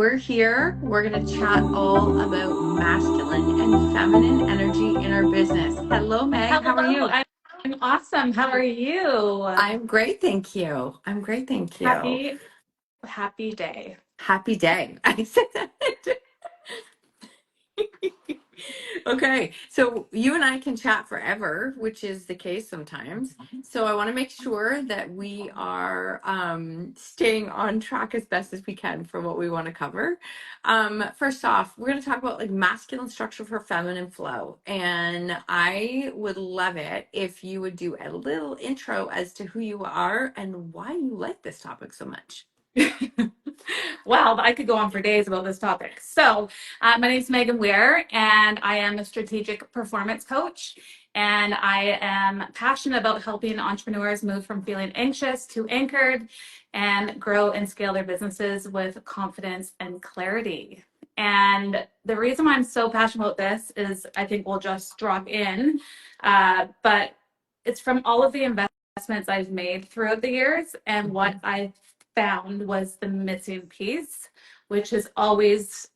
We're here. We're going to chat all about masculine and feminine energy in our business. Hello, Meg. How are Hello, you? I'm awesome. How are you? I'm great, thank you. I'm great, thank you. Happy day. Happy day. I said that. Okay, so you and I can chat forever, which is the case sometimes. So I want to make sure that we are staying on track as best as we can for what we want to cover. First off, we're going to talk about like masculine structure for feminine flow, and I would love it if you would do a little intro as to who you are and why you like this topic so much. Well, I could go on for days about this topic. So, my name is Meghan Weir, and I am a strategic performance coach. And I am passionate about helping entrepreneurs move from feeling anxious to anchored and grow and scale their businesses with confidence and clarity. And the reason why I'm so passionate about this is I think we'll just drop in, but it's from all of the investments I've made throughout the years, and what I've found was the missing piece, which is always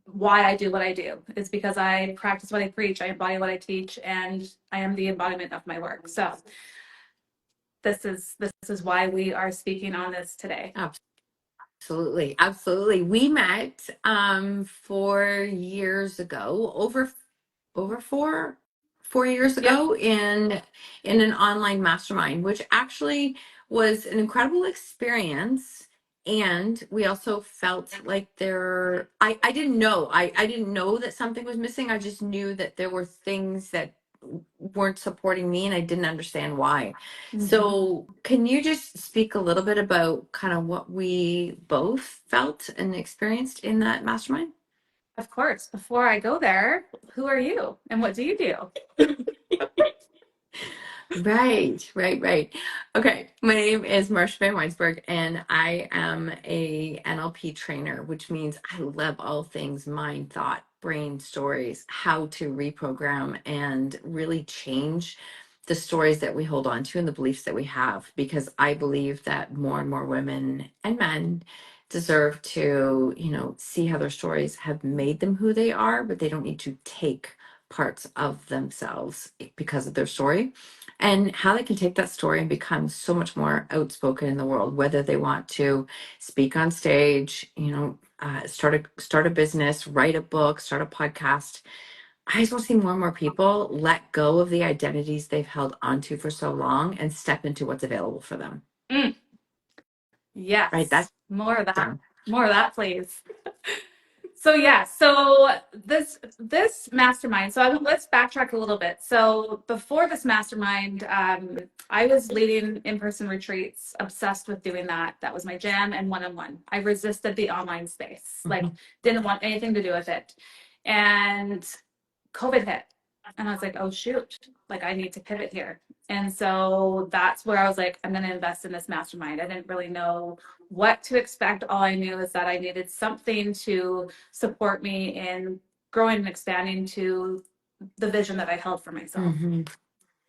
why I do what I do. It's because I practice what I preach, I embody what I teach, and I am the embodiment of my work. So this is why we are speaking on this today. Absolutely, absolutely. We met 4 years ago, over four years Yep. ago in an online mastermind, which actually was an incredible experience. And we also felt like I didn't know. I didn't know that something was missing. I just knew that there were things that weren't supporting me and I didn't understand why. So can you just speak a little bit about kind of what we both felt and experienced in that mastermind? Of course. Before I go there, who are you and what do you do? Right. Okay, my name is Marsha and Meghan, and I am a NLP trainer, which means I love all things mind, thought, brain stories, how to reprogram and really change the stories that we hold on to and the beliefs that we have, because I believe that more and more women and men deserve to, see how their stories have made them who they are, but they don't need to take parts of themselves because of their story, and how they can take that story and become so much more outspoken in the world, whether they want to speak on stage, start a business, write a book, start a podcast. I just want to see more and more people let go of the identities they've held onto for so long and step into what's available for them. Yes. Right? That's more of that. done. More of that, please. So this mastermind. So let's backtrack a little bit. So before this mastermind, I was leading in-person retreats, obsessed with doing that. That was my jam, and one-on-one. I resisted the online space, like didn't want anything to do with it. And COVID hit, and I was like, oh shoot, like I need to pivot here. And so that's where I was like, I'm going to invest in this mastermind. I didn't really know what to expect. All I knew is that I needed something to support me in growing and expanding to the vision that I held for myself.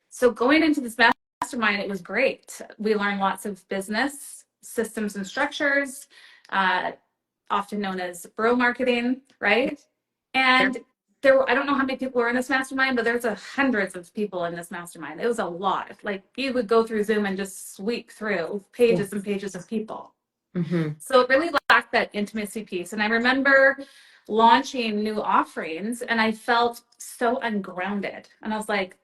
So going into this mastermind, it was great. We learned lots of business systems and structures, often known as bro marketing, right? And I don't know how many people were in this mastermind, but there's hundreds of people in this mastermind. It was a lot. Like you would go through Zoom and just sweep through pages and pages of people. So it really lacked that intimacy piece. And I remember launching new offerings and I felt so ungrounded. And I was like,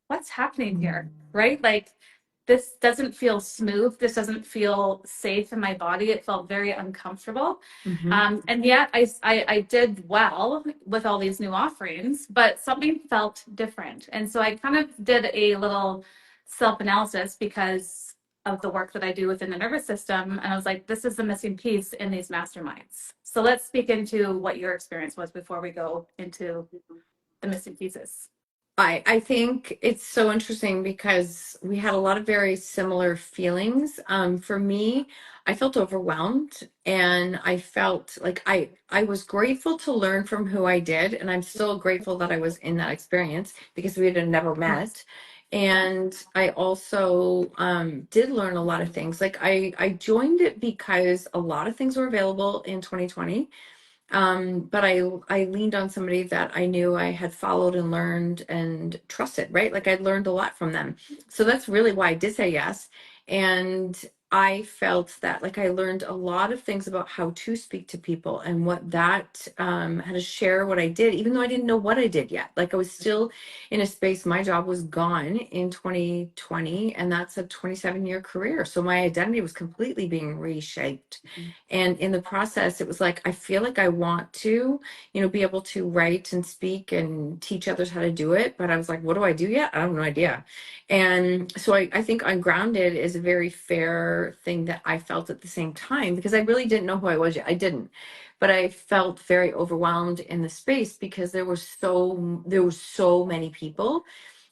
what's happening here? Right? Like, this doesn't feel smooth. This doesn't feel safe in my body. It felt very uncomfortable. And yet I did well with all these new offerings, but something felt different. And so I kind of did a little self-analysis because of the work that I do within the nervous system. And I was like, this is the missing piece in these masterminds. So let's speak into what your experience was before we go into the missing pieces. I think it's so interesting because we had a lot of very similar feelings. For me, I felt overwhelmed and I felt like I was grateful to learn from who I did. And I'm still grateful that I was in that experience because we had never met. And I also did learn a lot of things. Like I joined it because a lot of things were available in 2020. But I leaned on somebody that I knew I had followed and learned and trusted, right? Like I'd learned a lot from them. So that's really why I did say yes. And I felt that like I learned a lot of things about how to speak to people and what that how to share what I did, even though I didn't know what I did yet. Like I was still in a space, my job was gone in 2020, and that's a 27-year career. So my identity was completely being reshaped. And in the process, it was like, I feel like I want to, be able to write and speak and teach others how to do it. But I was like, what do I do yet? I have no idea. And so I think ungrounded is a very fair thing that I felt at the same time, because I really didn't know who I was yet. I didn't. But I felt very overwhelmed in the space because there were so many people.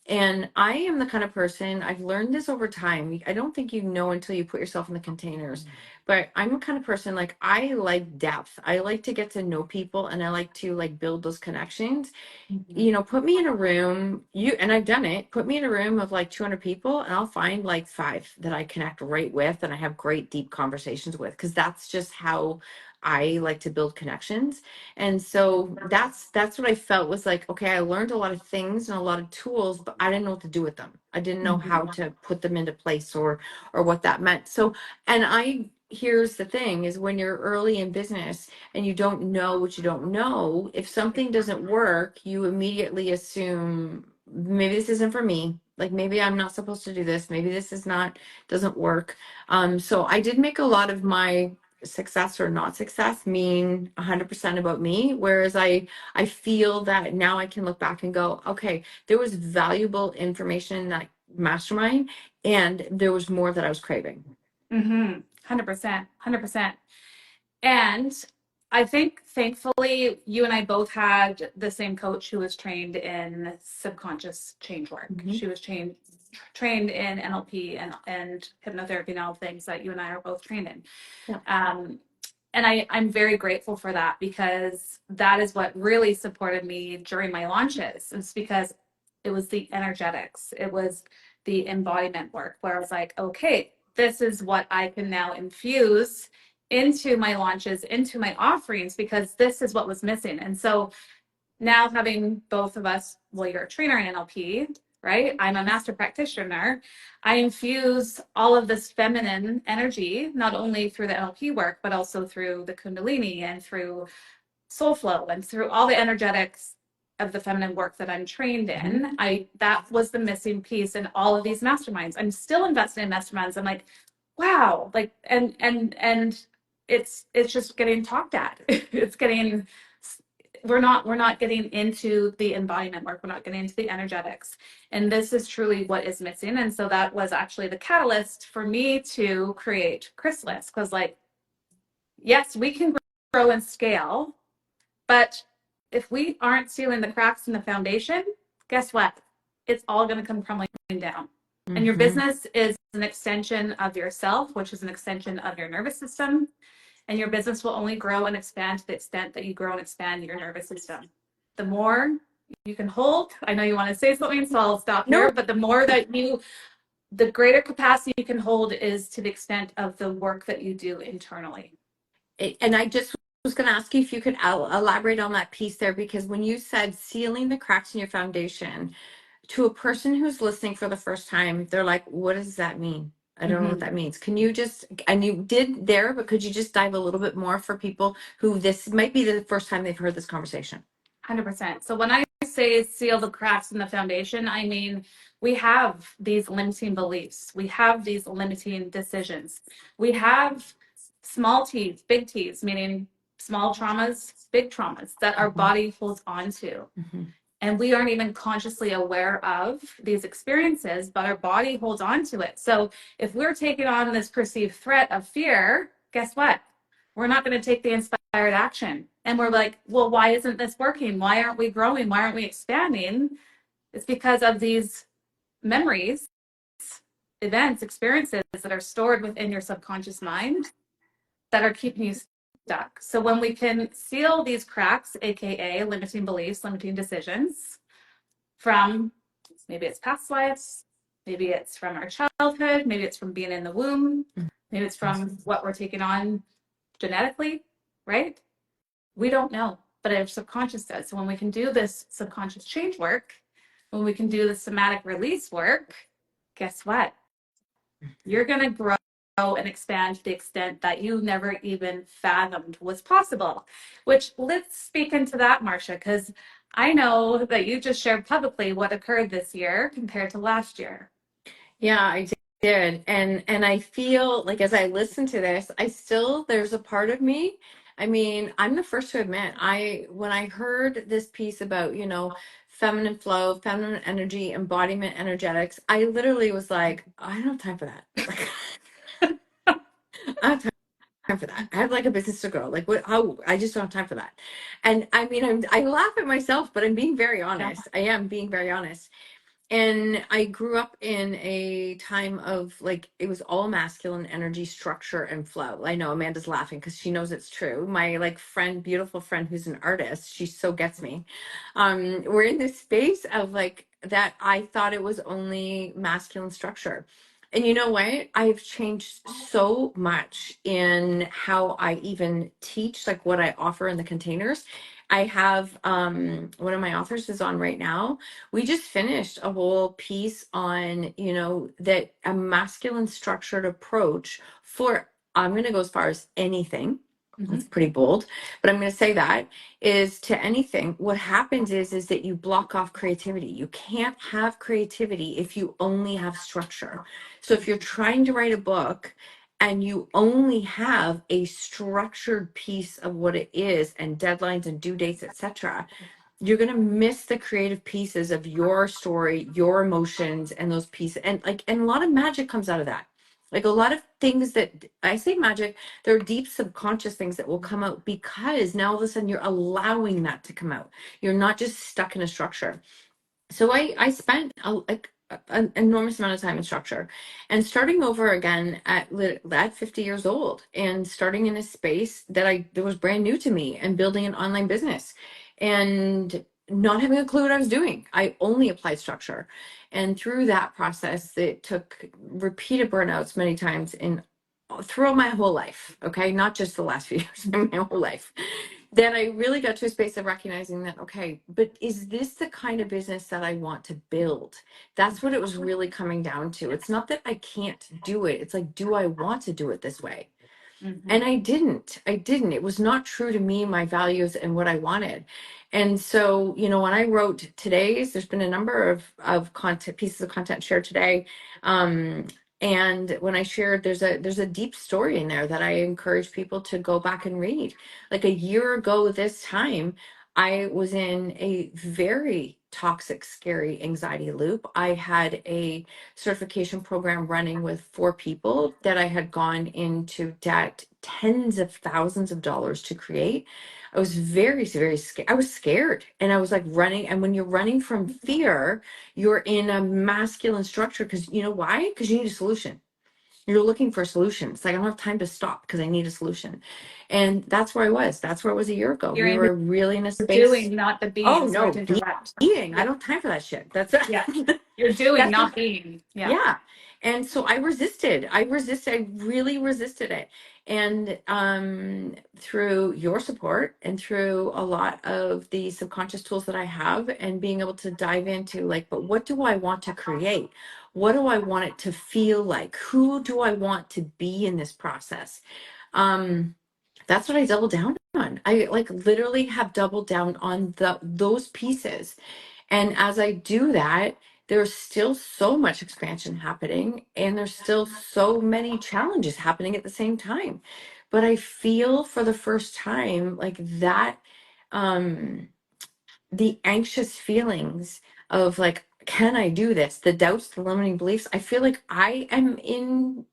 And I am the kind of person, I've learned this over time. I don't think you know until you put yourself in the containers. But I'm the kind of person, like, I like depth. I like to get to know people, and I like to like build those connections. Put me in a room, and I've done it. Put me in a room of like 200 people, and I'll find like 5 that I connect right with and I have great deep conversations with, because that's just how I like to build connections. And so that's what I felt was like, okay, I learned a lot of things and a lot of tools, but I didn't know what to do with them. I didn't know how to put them into place, or what that meant. So, and here's the thing is, when you're early in business and you don't know what you don't know, if something doesn't work, you immediately assume maybe this isn't for me. Like maybe I'm not supposed to do this. Maybe this doesn't work. So I did make a lot of my success or not success mean 100% about me. Whereas I feel that now I can look back and go, okay, there was valuable information in that mastermind, and there was more that I was craving. 100%, 100%. And I think thankfully you and I both had the same coach who was trained in subconscious change work. She was trained in NLP and hypnotherapy and all things that you and I are both trained in. Yeah. And I'm very grateful for that, because that is what really supported me during my launches. It's because it was the energetics, it was the embodiment work where I was like, okay, this is what I can now infuse into my launches, into my offerings, because this is what was missing. And so now, having both of us, well, you're a trainer in NLP, right? I'm a master practitioner. I infuse all of this feminine energy, not only through the NLP work, but also through the Kundalini and through soul flow and through all the energetics of the feminine work that I'm trained in. That was the missing piece in all of these masterminds. I'm still invested in masterminds. I'm like, wow, like, and it's just getting talked at. It's getting, we're not getting into the embodiment work. We're not getting into the energetics. And this is truly what is missing. And so that was actually the catalyst for me to create Chrysalis. Because like, yes, we can grow and scale, but if we aren't sealing the cracks in the foundation, guess what? It's all going to come crumbling down. And your business is an extension of yourself, which is an extension of your nervous system. And your business will only grow and expand to the extent that you grow and expand your nervous system. The more you can hold, I know you want to say something, so I'll stop here, but the greater capacity you can hold is to the extent of the work that you do internally. And I just was going to ask you if you could elaborate on that piece there, because when you said sealing the cracks in your foundation, to a person who's listening for the first time, they're like, what does that mean? I don't know what that means. Can you just, and you did there, but could you just dive a little bit more for people who this might be the first time they've heard this conversation? 100%. So when I say seal the cracks in the foundation, I mean, we have these limiting beliefs. We have these limiting decisions. We have small T's, big T's, meaning small traumas, big traumas that our body holds on to. And we aren't even consciously aware of these experiences, but our body holds on to it. So if we're taking on this perceived threat of fear, guess what? We're not going to take the inspired action. And we're like, well, why isn't this working? Why aren't we growing? Why aren't we expanding? It's because of these memories, events, experiences that are stored within your subconscious mind that are keeping you stuck. So when we can seal these cracks, AKA limiting beliefs, limiting decisions, from Maybe it's past lives. Maybe it's from our childhood. Maybe it's from being in the womb. Maybe it's from what we're taking on genetically, right? We don't know, but our subconscious does. So when we can do this subconscious change work, when we can do the somatic release work, guess what? You're going to grow and expand to the extent that you never even fathomed was possible. Which, let's speak into that, Marsha, because I know that you just shared publicly what occurred this year compared to last year. Yeah, I did. And I feel like as I listen to this, there's a part of me. I mean, I'm the first to admit, when I heard this piece about, feminine flow, feminine energy, embodiment, energetics, I literally was like, I don't have time for that. Like, I don't have time for that. I have like a business to grow. Like what, how, I just don't have time for that. And I mean, I laugh at myself, but I'm being very honest. I am being very honest. And I grew up in a time of like, it was all masculine energy, structure, and flow. I know Amanda's laughing because she knows it's true. My like friend, beautiful friend who's an artist, she so gets me. We're in this space of like that I thought it was only masculine structure. And you know what? I've changed so much in how I even teach, like what I offer in the containers. I have one of my authors is on right now. We just finished a whole piece on, that a masculine structured approach for, I'm going to go as far as anything. That's pretty bold, but I'm going to say that is to anything. What happens is that you block off creativity. You can't have creativity if you only have structure. So if you're trying to write a book and you only have a structured piece of what it is and deadlines and due dates, etc., you're going to miss the creative pieces of your story, your emotions, and those pieces. And a lot of magic comes out of that. Like a lot of things that I say magic, there are deep subconscious things that will come out because now all of a sudden you're allowing that to come out. You're not just stuck in a structure. So I spent an enormous amount of time in structure and starting over again at 50 years old and starting in a space that was brand new to me and building an online business and not having a clue what I was doing. I only applied structure. And through that process, it took repeated burnouts many times throughout my whole life. Okay. Not just the last few years, my whole life. Then I really got to a space of recognizing that, okay, but is this the kind of business that I want to build? That's what it was really coming down to. It's not that I can't do it. It's like, do I want to do it this way? And I didn't. It was not true to me, my values, and what I wanted. And so, when I wrote today's, there's been a number of content pieces of content shared today. And when I shared, there's a deep story in there that I encourage people to go back and read. Like a year ago this time, I was in a very toxic, scary anxiety loop. I had a certification program running with 4 people that I had gone into debt tens of thousands of dollars to create. I was very, very scared. I was scared and I was like running. And when you're running from fear, you're in a masculine structure because you know why? Because you need a solution. You're looking for a solution. It's like I don't have time to stop because I need a solution. And that's where I was. That's where it was a year ago. You're We in were really in a the space. doing, not the being. Oh Sorry no, to interrupt. being. I Yeah. don't have time for that shit. That's Yeah. You're doing, that's not being. Yeah. yeah. And so I resisted. I really resisted it. And through your support and through a lot of the subconscious tools that I have and being able to dive into like, but what do I want to create? What do I want it to feel like? Who do I want to be in this process? That's what I doubled down on. I like literally have doubled down on those pieces. And as I do that, there's still so much expansion happening, and there's still so many challenges happening at the same time. But I feel for the first time like that, the anxious feelings of like, can I do this? The doubts, the limiting beliefs. I feel like I am in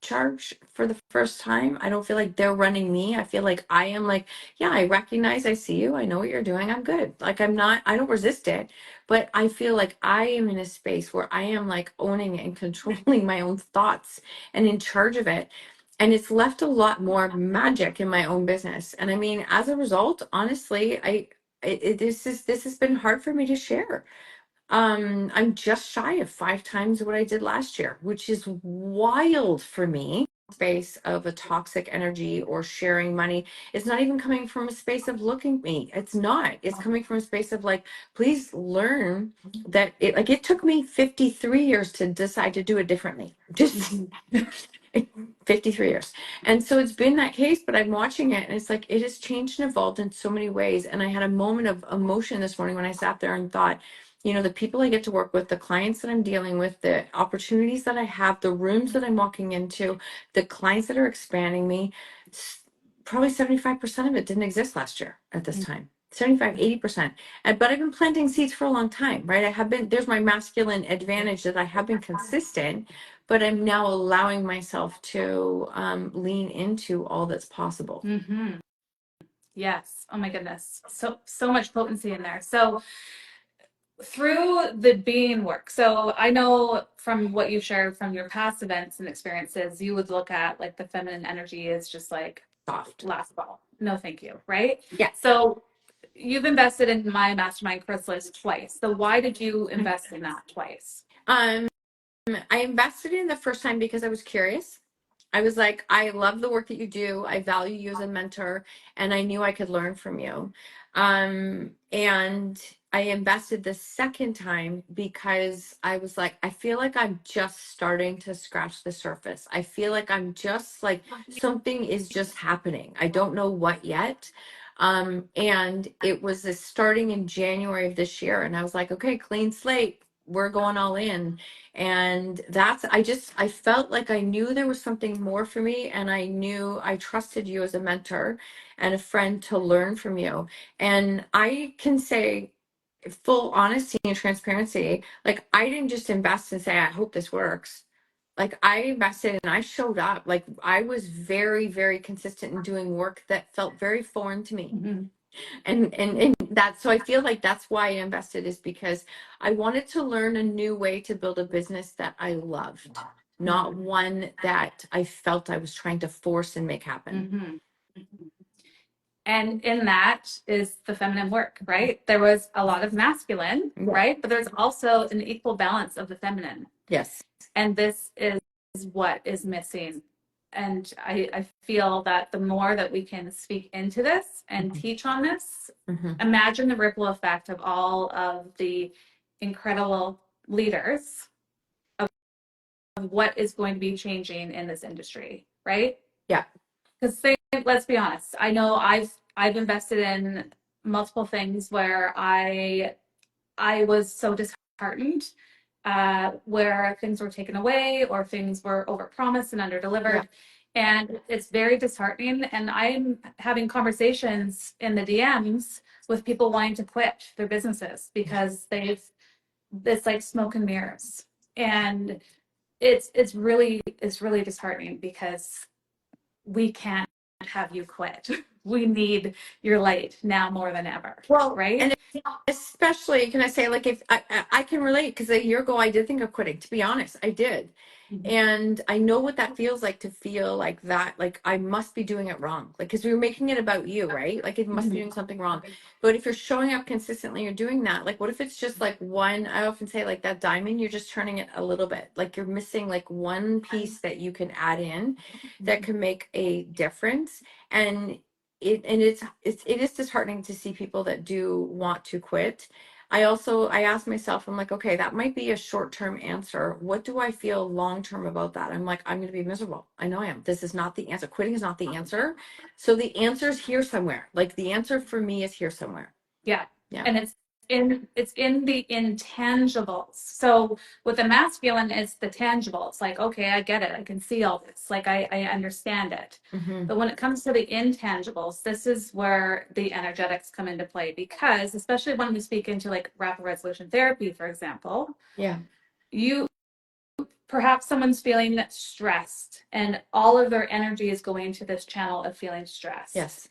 charge for the first time. I don't feel like they're running me. I feel like I am like, yeah, I recognize, I see you, I know what you're doing, I'm good. Like I don't resist it, but I feel like I am in a space where I am like owning and controlling my own thoughts and in charge of it. And it's left a lot more magic in my own business. And I mean, as a result, honestly, this has been hard for me to share. I'm just shy of 5 times what I did last year, which is wild for me. Space of a toxic energy or sharing money. It's not even coming from a space of looking at me. It's not. It's coming from a space of like, please learn that it took me 53 years to decide to do it differently. Just 53 years. And so it's been that case, but I'm watching it and it's like it has changed and evolved in so many ways. And I had a moment of emotion this morning when I sat there and thought, the people I get to work with, the clients that I'm dealing with, the opportunities that I have, the rooms that I'm walking into, the clients that are expanding me, probably 75% of it didn't exist last year at this time. 75, 80%. But I've been planting seeds for a long time, right? There's my masculine advantage that I have been consistent, but I'm now allowing myself to lean into all that's possible. Mm-hmm. Yes. Oh my goodness. So much potency in there. So through the being work. So I know from what you shared from your past events and experiences, you would look at like the feminine energy is just like Soft. last ball. No, thank you. Right? Yeah. So you've invested in my mastermind Chrysalis twice. So why did you invest in that twice? I invested in the first time because I was curious. I was like, I love the work that you do. I value you as a mentor, and I knew I could learn from you. And I invested the second time because I was like, I feel like I'm just starting to scratch the surface. I feel like I'm just like something is just happening. I don't know what yet. And it was this starting in January of this year, and I was like, okay, clean slate. We're going all in. And I felt like I knew there was something more for me, and I knew I trusted you as a mentor and a friend to learn from you. And I can say, full honesty and transparency, like I didn't just invest and say, I hope this works. Like I invested and I showed up. Like I was very, very consistent in doing work that felt very foreign to me. Mm-hmm. And that, so I feel like that's why I invested, is because I wanted to learn a new way to build a business that I loved, not one that I felt I was trying to force and make happen. Mm-hmm. And in that is the feminine work, right? There was a lot of masculine, right? But there's also an equal balance of the feminine. Yes. And this is what is missing. And I feel that the more that we can speak into this and teach on this, imagine the ripple effect of all of the incredible leaders of what is going to be changing in this industry, right? Yeah. Because let's be honest, I know I've invested in multiple things where I was so disheartened, where things were taken away or things were overpromised and underdelivered. Yeah. And it's very disheartening. And I'm having conversations in the DMs with people wanting to quit their businesses because it's like smoke and mirrors. And it's really disheartening because we can't have you quit. We need your light now more than ever. Well, right? And especially, can I say, like, if I can relate, because a year ago I did think of quitting, to be honest, I did. And I know what that feels like, to feel like that, like I must be doing it wrong. Like, because we were making it about you, right? Like it must be doing something wrong. But if you're showing up consistently, you're doing that. Like, what if it's just like one, I often say like that diamond, you're just turning it a little bit. Like you're missing like one piece that you can add in that can make a difference. And it is disheartening to see people that do want to quit. I asked myself, I'm like, okay, that might be a short-term answer. What do I feel long-term about that? I'm like, I'm going to be miserable. I know I am. This is not the answer. Quitting is not the answer. So the answer is here somewhere. Like the answer for me is here somewhere. Yeah. And it's in the intangibles. So with the masculine, it's the tangibles. Like, okay, I get it. I can see all this. Like I understand it. But when it comes to the intangibles, this is where the energetics come into play, because especially when we speak into like rapid resolution therapy, for example, perhaps someone's feeling stressed and all of their energy is going to this channel of feeling stressed. Yes.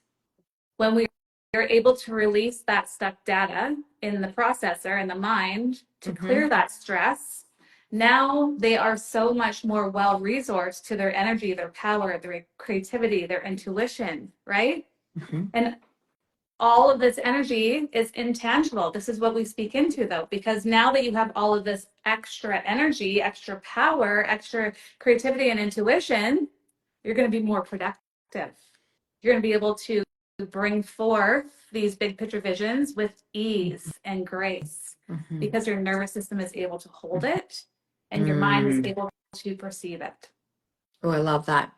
When we are able to release that stuck data in the processor, in the mind, to clear that stress, now they are so much more well-resourced to their energy, their power, their creativity, their intuition, right? And all of this energy is intangible. This is what we speak into, though, because now that you have all of this extra energy, extra power, extra creativity and intuition, you're going to be more productive. You're going to be able to bring forth these big picture visions with ease and grace because your nervous system is able to hold it and your mind is able to perceive it. Oh, I love that.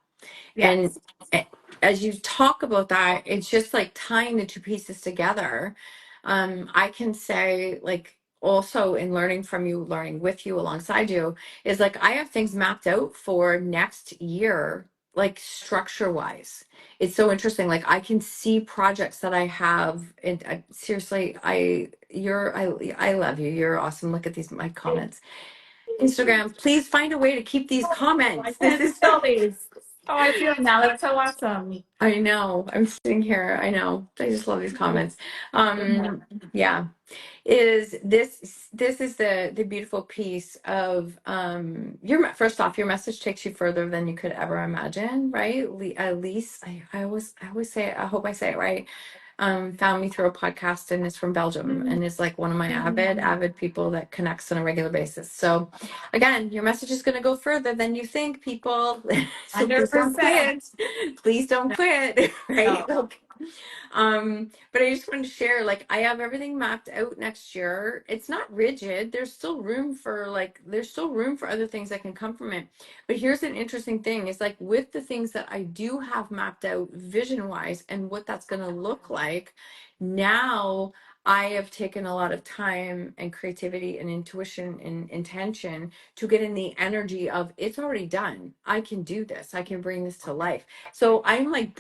Yes. And as you talk about that, it's just like tying the two pieces together. I can say, like, also in learning from you, learning with you, alongside you, is like I have things mapped out for next year, like structure wise. It's so interesting. Like I can see projects that I have. And seriously, I love you. You're awesome. Look at my comments. Instagram, please find a way to keep these comments. This is still these. Oh, I feel it now. That's so awesome. I know. I'm sitting here. I know. I just love these comments. Yeah. Is this is the beautiful piece of first off, your message takes you further than you could ever imagine, right? At least I always say it, I hope I say it right. Found me through a podcast and is from Belgium and is like one of my avid people that connects on a regular basis. So again, your message is going to go further than you think, people. So please don't quit. Please don't quit. Right? No. But I just wanted to share, like, I have everything mapped out next year. It's not rigid. There's still room for other things that can come from it. But here's an interesting thing is like with the things that I do have mapped out vision wise and what that's going to look like now, I have taken a lot of time and creativity and intuition and intention to get in the energy of it's already done. I can do this. I can bring this to life. So I'm like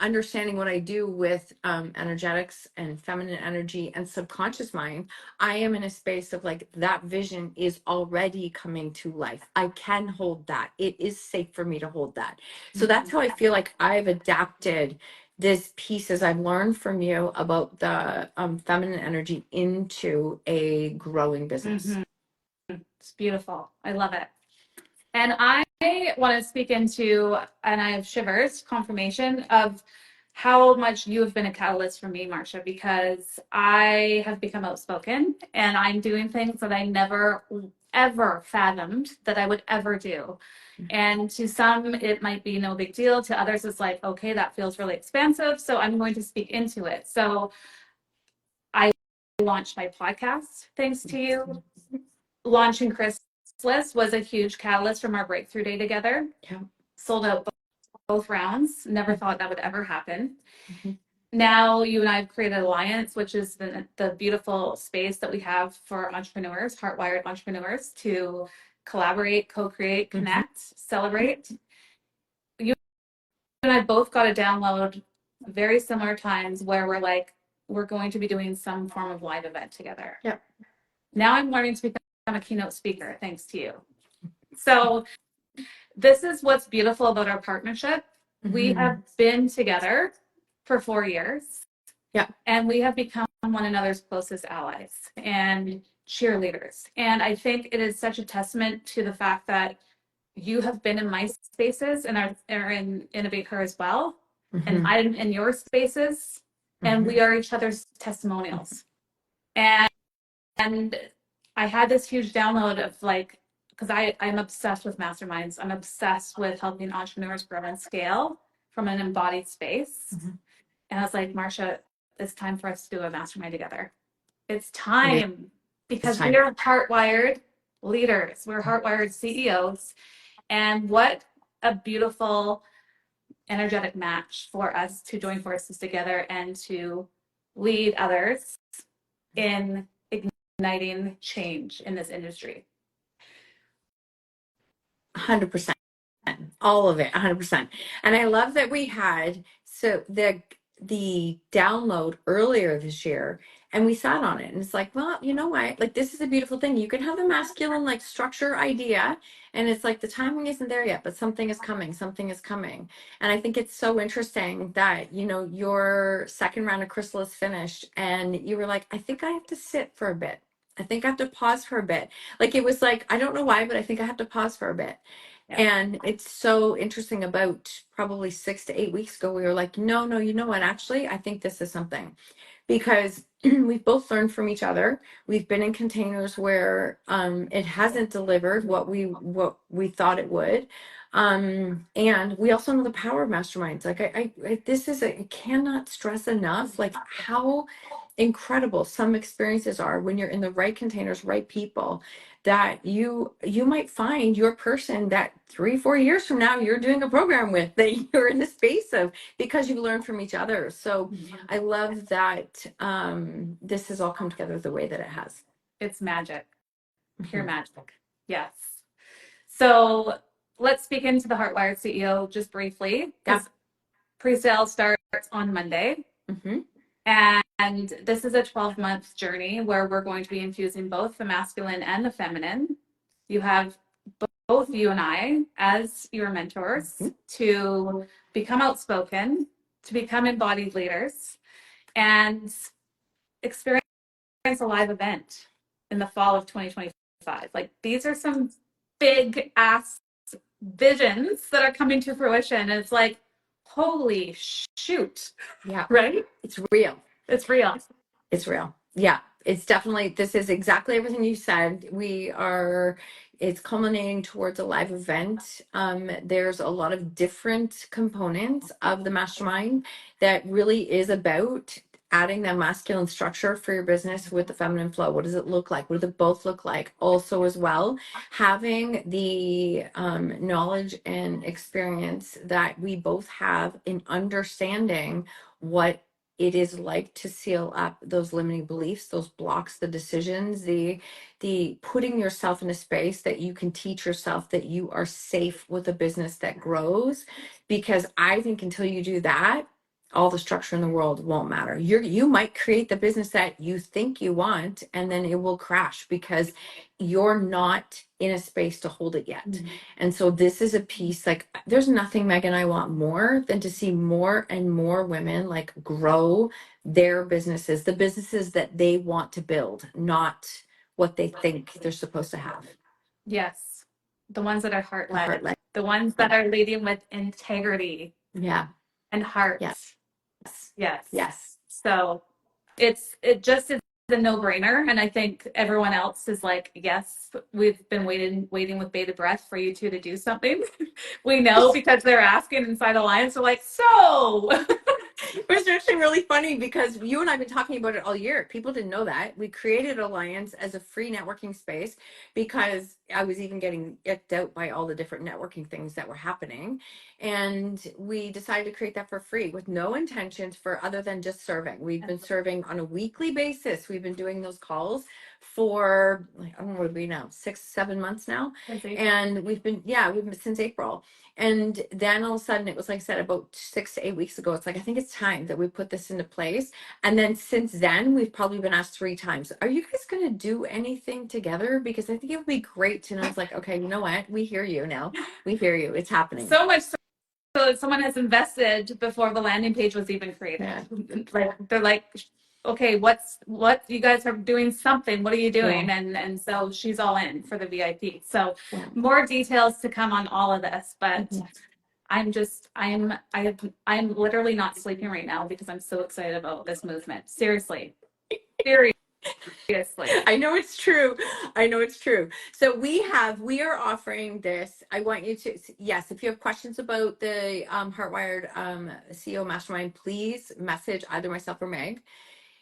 understanding what I do with energetics and feminine energy and subconscious mind. I am in a space of like that vision is already coming to life. I can hold that. It is safe for me to hold that. So that's how I feel like I've adapted this piece as I've learned from you about the feminine energy into a growing business. It's beautiful. I love it. And I want to speak into, and I have shivers, confirmation of how much you have been a catalyst for me, Marsha, because I have become outspoken and I'm doing things that I never ever fathomed that I would ever do. And to some, it might be no big deal. To others, it's like, okay, that feels really expansive. So I'm going to speak into it. So I launched my podcast thanks to you. Launching Chrysalis was a huge catalyst from our breakthrough day together. Yeah. Sold out both rounds. Never thought that would ever happen. Now you and I have created Alliance, which is the beautiful space that we have for entrepreneurs, HeartWired entrepreneurs, to collaborate, co-create, connect, celebrate. You and I both got a download very similar times where we're like, we're going to be doing some form of live event together. Yep. Now I'm learning to become a keynote speaker thanks to you. So this is what's beautiful about our partnership. We have been together for 4 years. Yeah. And we have become one another's closest allies and cheerleaders. And I think it is such a testament to the fact that you have been in my spaces and are in Innovate Her as well. And I'm in your spaces. And we are each other's testimonials. And I had this huge download of like, because I'm obsessed with masterminds. I'm obsessed with helping entrepreneurs grow and scale from an embodied space. And I was like, Marsha, it's time for us to do a mastermind together. It's time because we are HeartWired leaders. We're HeartWired CEOs. And what a beautiful energetic match for us to join forces together and to lead others in igniting change in this industry. 100%. All of it, 100%. And I love that we had the download earlier this year and we sat on it and it's like, well, you know what, like this is a beautiful thing. You can have a masculine like structure idea and it's like the timing isn't there yet, but something is coming. And I think it's so interesting that, you know, your second round of Chrysalis finished and you were like, I think I have to sit for a bit. I think I have to pause for a bit. Like it was like, I don't know why, but I think I have to pause for a bit. Yeah. And it's so interesting. About probably 6 to 8 weeks ago, we were like, no, you know what? Actually, I think this is something, because we've both learned from each other. We've been in containers where it hasn't delivered what we thought it would. And we also know the power of masterminds. Like I cannot stress enough, like how incredible some experiences are when you're in the right containers, right people, that you might find your person that 3-4 years from now you're doing a program with, that you're in the space of, because you learn from each other. So I love that this has all come together the way that it has. It's magic, pure magic. Yes. So let's speak into the HeartWired CEO just briefly, because pre-sale starts on Monday. And this is a 12-month journey where we're going to be infusing both the masculine and the feminine. You have both you and I as your mentors to become outspoken, to become embodied leaders, and experience a live event in the fall of 2025. Like, these are some big ass visions that are coming to fruition. And it's like, holy shoot. Yeah. Right? It's real. It's real. It's real. Yeah. It's definitely, this is exactly everything you said. It's culminating towards a live event. There's a lot of different components of the mastermind that really is about adding that masculine structure for your business with the feminine flow. What does it look like? What do they both look like? Also, as well, having the knowledge and experience that we both have in understanding what it is like to seal up those limiting beliefs, those blocks, the decisions, the putting yourself in a space that you can teach yourself that you are safe with a business that grows. Because I think until you do that, all the structure in the world won't matter. You might create the business that you think you want, and then it will crash because you're not in a space to hold it yet. And so this is a piece, like, there's nothing, Megan, I want more than to see more and more women like grow their businesses, the businesses that they want to build, not what they think they're supposed to have. Yes. The ones that are heart-led. Heart-led. The ones that are leading with integrity. Yeah. And heart. Yes. Yes. Yes. So it just is a no-brainer. And I think everyone else is like, yes, we've been waiting with bated breath for you two to do something. We know because they're asking inside Alliance. We're like, so it was actually really funny because you and I have been talking about it all year. People didn't know that. We created Alliance as a free networking space because I was even getting icked out by all the different networking things that were happening. And we decided to create that for free with no intentions for other than just serving. We've been serving on a weekly basis. We've been doing those calls for, I don't know what we now, 6-7 months now. And we've been since April. And then all of a sudden, it was, like I said, about 6 to 8 weeks ago, it's like, I think it's time that we put this into place. And then since then, we've probably been asked 3 times, are you guys going to do anything together? Because I think it would be great. And I was like, okay, you know what? We hear you now. We hear you. It's happening. So much so that someone has invested before the landing page was even created. Yeah. Like, they're like, okay, what you guys are doing something, what are you doing? Yeah. And so she's all in for the VIP. So more details to come on all of this, but I'm literally not sleeping right now because I'm so excited about this movement. Seriously. I know it's true. I know it's true. So we are offering this. I want you to, yes, if you have questions about the HeartWired CEO Mastermind, please message either myself or Meg.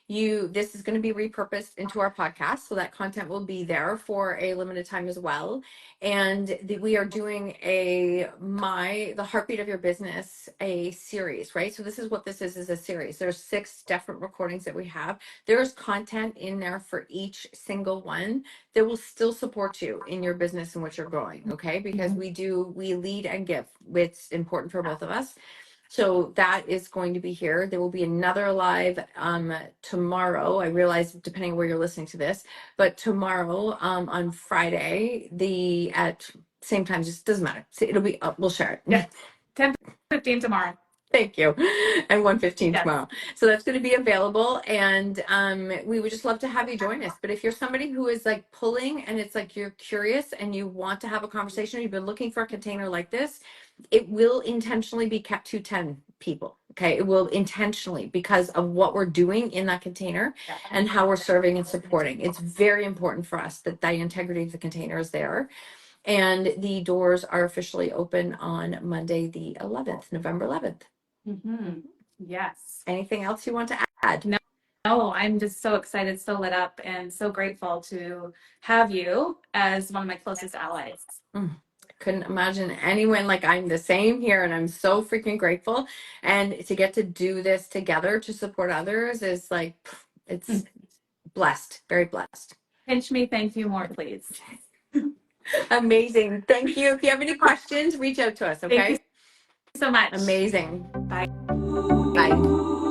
This is going to be repurposed into our podcast, so that content will be there for a limited time as well. And we are doing the Heartbeat of Your Business, a series, right? So this is what this is a series. There's 6 different recordings that we have. There's content in there for each single one that will still support you in your business and what you're growing, okay? Because we lead and give. It's important for both of us. So that is going to be here. There will be another live tomorrow. I realize depending where you're listening to this, but tomorrow on Friday, at same time, just doesn't matter. So it'll be we'll share it. Yeah. 10:15 tomorrow. Thank you. And 1:15 Yes. tomorrow. So that's going to be available. And we would just love to have you join us. But if you're somebody who is like pulling and it's like you're curious and you want to have a conversation, you've been looking for a container like this, it will intentionally be kept to 10 people. Okay. It will intentionally because of what we're doing in that container and how we're serving and supporting. It's very important for us that the integrity of the container is there. And the doors are officially open on Monday, the 11th, November 11th. Mm-hmm. Yes. Anything else you want to add? No, I'm just so excited, so lit up, and so grateful to have you as one of my closest allies. Couldn't imagine anyone. Like, I'm the same here, and I'm so freaking grateful. And to get to do this together to support others is like, it's blessed, very blessed. Pinch me, thank you more, please. Amazing. Thank you. If you have any questions, reach out to us. Okay. Thank you so much. Amazing. Bye. Bye.